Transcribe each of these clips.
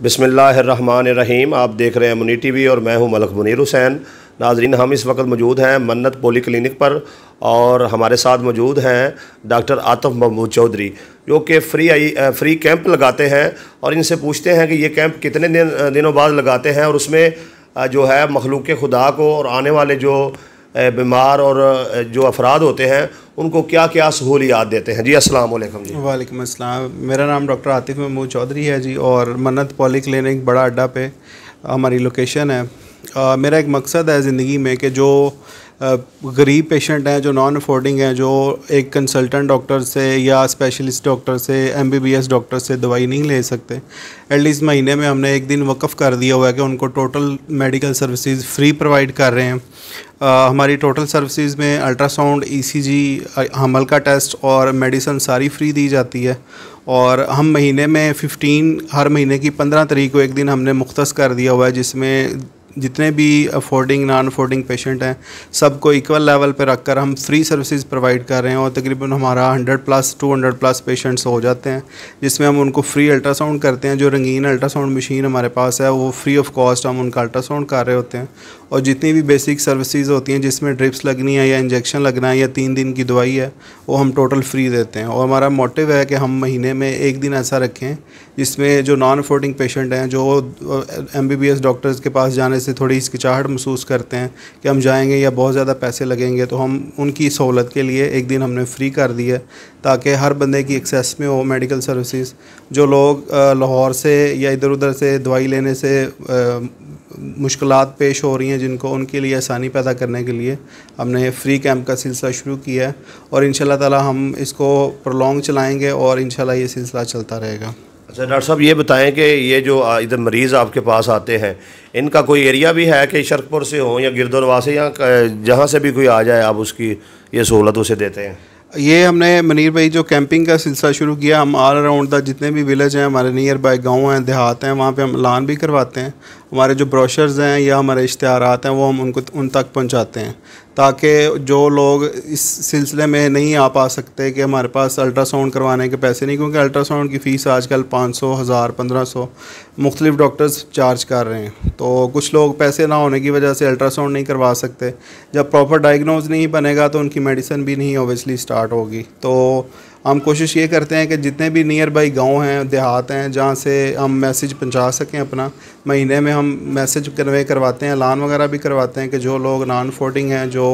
बिस्मिल्लाहिर्रहमानिर्रहीम। आप देख रहे हैं मुनी टीवी और मैं हूं मलक मुनीर हुसैन। नाजरीन, हम इस वक्त मौजूद हैं मन्नत पॉली क्लिनिक पर और हमारे साथ मौजूद हैं डॉक्टर आतिफ महमूद चौधरी, जो कि फ्री कैंप लगाते हैं। और इनसे पूछते हैं कि ये कैंप कितने दिनों बाद लगाते हैं और उसमें जो है मखलूक खुदा को और आने वाले जो बीमार और जो अफराद होते हैं उनको क्या क्या सहूलियात देते हैं। जी अस्सलाम वालेकुम। जी वालेकुम अस्सलाम। मेरा नाम डॉक्टर आतिफ महमूद चौधरी है जी, और मन्नत पॉली क्लिनिक बड़ा अड्डा पे हमारी लोकेशन है। मेरा एक मकसद है ज़िंदगी में कि जो गरीब पेशेंट हैं, जो नॉन अफोर्डिंग हैं, जो एक कंसल्टेंट डॉक्टर से या स्पेशलिस्ट डॉक्टर से, MBBS डॉक्टर से दवाई नहीं ले सकते, एटलीस्ट महीने में हमने एक दिन वक़फ़ कर दिया हुआ है कि उनको total medical services free provide कर रहे हैं। हमारी टोटल सर्विसेज में अल्ट्रासाउंड, ECG, हमल का टेस्ट और मेडिसिन सारी फ्री दी जाती है। और हम महीने में हर महीने की 15 तारीख को एक दिन हमने मुख्तस कर दिया हुआ है, जिसमें जितने भी अफोर्डिंग नॉन अफोर्डिंग पेशेंट हैं सबको इक्वल लेवल पे रखकर हम फ्री सर्विसेज प्रोवाइड कर रहे हैं। और तकरीबन हमारा 100+ 200+ पेशेंट्स हो जाते हैं, जिसमें हम उनको फ्री अल्ट्रासाउंड करते हैं। जो रंगीन अल्ट्रासाउंड मशीन हमारे पास है वो फ्री ऑफ कॉस्ट हम उनका अल्ट्रासाउंड कर रहे होते हैं। और जितनी भी बेसिक सर्विसेज होती हैं जिसमें ड्रिप्स लगनी है या इंजेक्शन लगना है या 3 दिन की दवाई है, वो हम टोटल फ्री देते हैं। और हमारा मोटिव है कि हम महीने में एक दिन ऐसा रखें जिसमें जो नॉन अफोर्डिंग पेशेंट हैं, जो MBBS डॉक्टर्स के पास जाने से थोड़ी हिचकिचाहट महसूस करते हैं कि हम जाएंगे या बहुत ज़्यादा पैसे लगेंगे, तो हम उनकी सहूलत के लिए एक दिन हमने फ्री कर दी है ताकि हर बंदे की एक्सेस में हो मेडिकल सर्विसेज। जो लोग लाहौर से या इधर उधर से दवाई लेने से मुश्किलात पेश हो रही हैं जिनको, उनके लिए आसानी पैदा करने के लिए हमने फ्री कैंप का सिलसिला शुरू किया है। और इंशाल्लाह ताला हम इसको प्रोलॉन्ग चलाएँगे और इंशाल्लाह ये सिलसिला चलता रहेगा। अच्छा डॉक्टर साहब, ये बताएं कि ये जो इधर मरीज़ आपके पास आते हैं, इनका कोई एरिया भी है कि शर्कपुर से हो या गिरदोनवा से, या जहाँ से भी कोई आ जाए आप उसकी ये सहूलत उसे देते हैं? ये हमने मनीर भाई जो कैंपिंग का सिलसिला शुरू किया, हम ऑल अराउंड द जितने भी विलेज हैं, हमारे नियर बाय गांव हैं, देहात हैं, वहाँ पे हम ऐलान भी करवाते हैं। हमारे जो ब्रोशर्स हैं या हमारे इश्तिहारात हैं वो हम उन तक पहुँचाते हैं, ताकि जो लोग इस सिलसिले में नहीं आ पा सकते कि हमारे पास अल्ट्रासाउंड करवाने के पैसे नहीं, क्योंकि अल्ट्रासाउंड की फ़ीस आजकल 500, 1000, 1500 मुख्तलिफ डॉक्टर्स चार्ज कर रहे हैं। तो कुछ लोग पैसे ना होने की वजह से अल्ट्रासाउंड नहीं करवा सकते। जब प्रॉपर डायग्नोज नहीं बनेगा तो उनकी मेडिसिन भी नहीं ओबियसली स्टार्ट होगी। तो हम कोशिश ये करते हैं कि जितने भी नियर बाई गाँव हैं, देहात हैं, जहाँ से हम मैसेज पहुँचा सकें अपना, महीने में हम मैसेज कन्वे करवाते हैं, ऐलान वगैरह भी करवाते हैं कि जो लोग नॉन अफोर्डिंग हैं, जो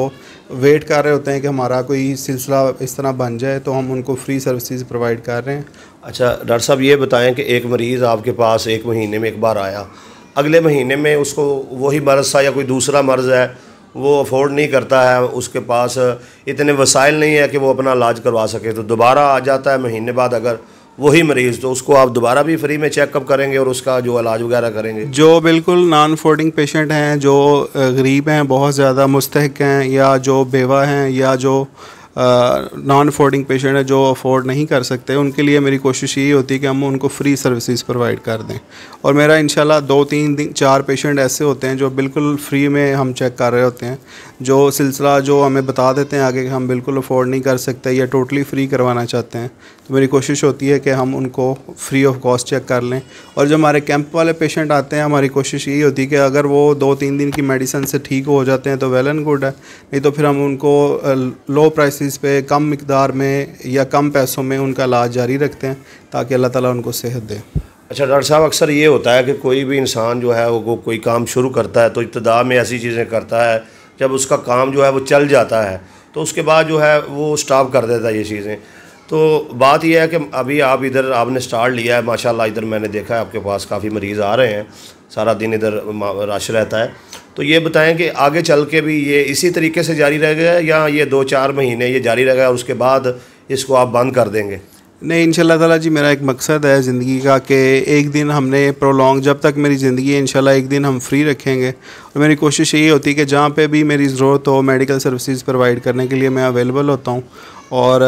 वेट कर रहे होते हैं कि हमारा कोई सिलसिला इस तरह बन जाए, तो हम उनको फ्री सर्विसेज प्रोवाइड कर रहे हैं। अच्छा डॉक्टर साहब, ये बताएं कि एक मरीज़ आपके पास एक महीने में एक बार आया, अगले महीने में उसको वही मर्ज़ था या कोई दूसरा मर्ज़ है, वो अफोर्ड नहीं करता है, उसके पास इतने वसाइल नहीं है कि वो अपना इलाज करवा सके, तो दोबारा आ जाता है महीने बाद अगर वही मरीज़, तो उसको आप दोबारा भी फ्री में चेकअप करेंगे और उसका जो इलाज वगैरह करेंगे? जो बिल्कुल नॉन अफोर्डिंग पेशेंट हैं, जो गरीब हैं, बहुत ज़्यादा मुस्तहिक हैं, या जो बेवा हैं, या जो नॉन अफोर्डिंग पेशेंट है जो अफोर्ड नहीं कर सकते, उनके लिए मेरी कोशिश यही होती है कि हम उनको फ्री सर्विसेज प्रोवाइड कर दें। और मेरा इंशाल्लाह 2-3-4 पेशेंट ऐसे होते हैं जो बिल्कुल फ्री में हम चेक कर रहे होते हैं, जो सिलसिला जो हमें बता देते हैं आगे कि हम बिल्कुल अफोर्ड नहीं कर सकते या टोटली फ्री करवाना चाहते हैं, तो मेरी कोशिश होती है कि हम उनको फ्री ऑफ कॉस्ट चेक कर लें। और जो हमारे कैंप वाले पेशेंट आते हैं, हमारी कोशिश यही होती है कि अगर वो 2-3 दिन की मेडिसिन से ठीक हो जाते हैं तो वेल एंड गुड है, नहीं तो फिर हम उनको लो प्राइसेस पे, कम मिकदार में या कम पैसों में उनका इलाज जारी रखते हैं ताकि अल्लाह ताला उनको सेहत दे। अच्छा डॉक्टर साहब, अक्सर ये होता है कि कोई भी इंसान जो है वो कोई काम शुरू करता है तो इब्तिदा में ऐसी चीज़ें करता है, जब उसका काम जो है वो चल जाता है तो उसके बाद जो है वो स्टॉप कर देता है ये चीज़ें। तो बात यह है कि अभी आप इधर आपने स्टार्ट लिया है, माशाल्लाह इधर मैंने देखा है आपके पास काफ़ी मरीज़ आ रहे हैं, सारा दिन इधर रश रहता है। तो ये बताएं कि आगे चल के भी ये इसी तरीके से जारी रहेगा या ये 2-4 महीने ये जारी रहेगा और उसके बाद इसको आप बंद कर देंगे? नहीं, इंशाल्लाह ताला जी, मेरा एक मकसद है ज़िंदगी का कि एक दिन हमने प्रोलॉन्ग, जब तक मेरी ज़िंदगी है इंशाल्लाह एक दिन हम फ्री रखेंगे। और मेरी कोशिश यही होती है कि जहाँ पे भी मेरी ज़रूरत हो मेडिकल सर्विसेज प्रोवाइड करने के लिए मैं अवेलेबल होता हूँ। और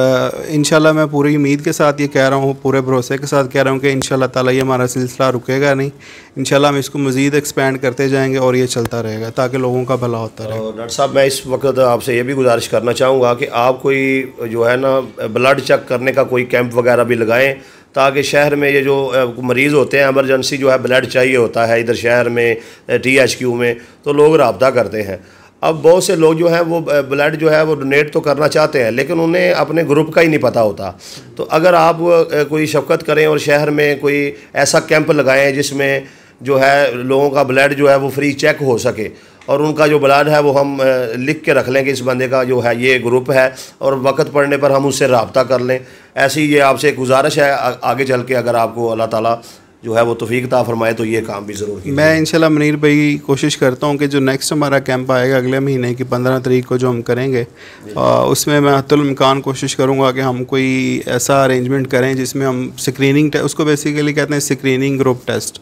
इंशाल्लाह मैं पूरी उम्मीद के साथ ये कह रहा हूँ, पूरे भरोसे के साथ कह रहा हूँ कि इंशाल्लाह ताला ये हमारा सिलसिला रुकेगा नहीं। इंशाल्लाह हम इसको मज़ीद एक्सपेंड करते जाएंगे और ये चलता रहेगा ताकि लोगों का भला होता रहे। डॉक्टर साहब, मैं इस वक्त आपसे ये भी गुजारिश करना चाहूँगा कि आप कोई जो है ना ब्लड चेक करने का कोई कैंप वगैरह भी लगाएं ताकि शहर में ये जो मरीज़ होते हैं एमरजेंसी जो है ब्लड चाहिए होता है इधर शहर में THQ में, तो लोग रब्ता करते हैं। अब बहुत से लोग जो हैं वो ब्लड जो है वो डोनेट तो करना चाहते हैं, लेकिन उन्हें अपने ग्रुप का ही नहीं पता होता। तो अगर आप कोई शफकत करें और शहर में कोई ऐसा कैंप लगाएं जिसमें जो है लोगों का ब्लड जो है वो फ्री चेक हो सके, और उनका जो ब्लड है वो हम लिख के रख लें कि इस बंदे का जो है ये ग्रुप है, और वक्त पड़ने पर हम उससे रब्ता कर लें। ऐसी ये आपसे एक गुजारिश है, आगे चल के अगर आपको अल्लाह ताला जो है वो तौफीक अता फरमाए तो ये काम भी ज़रूर कीजिए। मैं इंशाल्लाह मुनीर भाई कोशिश करता हूँ कि जो नेक्स्ट हमारा कैंप आएगा अगले महीने की 15 तारीख को जो हम करेंगे, उसमें मैं हत्तुल इम्कान कोशिश करूँगा कि हम कोई ऐसा अरेंजमेंट करें जिसमें हम स्क्रीनिंग, उसको बेसिकली कहते हैं स्क्रीनिंग ग्रुप टेस्ट।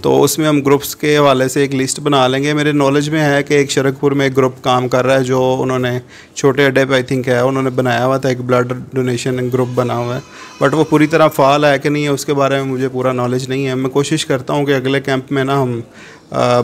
तो उसमें हम ग्रुप्स के हवाले से एक लिस्ट बना लेंगे। मेरे नॉलेज में है कि एक शरकपुर में एक ग्रुप काम कर रहा है, जो उन्होंने छोटे अड्डे पे आई थिंक है, उन्होंने बनाया हुआ था, एक ब्लड डोनेशन ग्रुप बना हुआ है, बट वो पूरी तरह फ़ाल है कि नहीं है उसके बारे में मुझे पूरा नॉलेज नहीं है। मैं कोशिश करता हूँ कि अगले कैंप में ना हम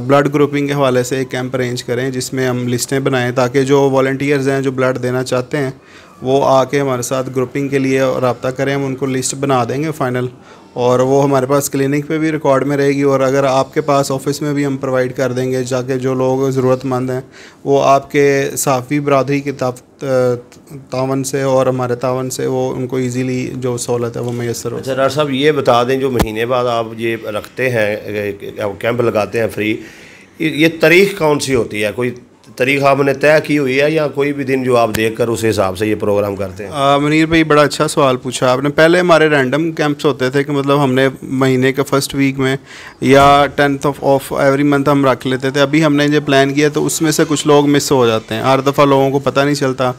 ब्लड ग्रुपिंग के हवाले से एक कैंप अरेंज करें जिसमें हम लिस्टें बनाएं, ताकि जो वॉलंटियर्स हैं जो ब्लड देना चाहते हैं वो आके हमारे साथ ग्रुपिंग के लिए रब्ता करें। हम उनको लिस्ट बना देंगे फ़ाइनल, और वो हमारे पास क्लिनिक पे भी रिकॉर्ड में रहेगी, और अगर आपके पास ऑफिस में भी हम प्रोवाइड कर देंगे, जाके जो लोग ज़रूरतमंद हैं वो आपके साफ़ी बरादरी के तावन से और हमारे तावन से वो उनको इजीली जो सहूलत है वो मैसर हो। अच्छा डॉक्टर साहब ये बता दें, जो महीने बाद आप ये रखते हैं कैंप लगाते हैं फ्री, ये तारीख़ कौन सी होती है? कोई तारीख आपने तय की हुई है या कोई भी दिन जो आप देख कर उस हिसाब से ये प्रोग्राम करते हैं? मुनीर भाई बड़ा अच्छा सवाल पूछा आपने। पहले हमारे रैंडम कैंप्स होते थे कि मतलब हमने महीने के फर्स्ट वीक में या 10th ऑफ एवरी मंथ हम रख लेते थे। अभी हमने जो प्लान किया तो उसमें से कुछ लोग मिस हो जाते हैं, हर दफ़ा लोगों को पता नहीं चलता,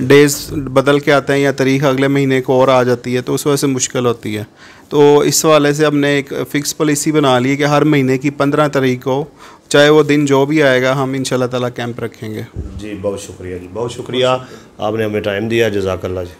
डेज़ बदल के आते हैं या तारीख अगले महीने को और आ जाती है, तो उस वजह से मुश्किल होती है। तो इस हवाले से हमने एक फ़िक्स पॉलिसी बना ली है कि हर महीने की 15 तारीख को, चाहे वो दिन जो भी आएगा, हम इंशाल्लाह ताला कैंप रखेंगे। जी बहुत शुक्रिया जी, बहुत शुक्रिया, आपने हमें टाइम दिया, जज़ाकल्लाह जी।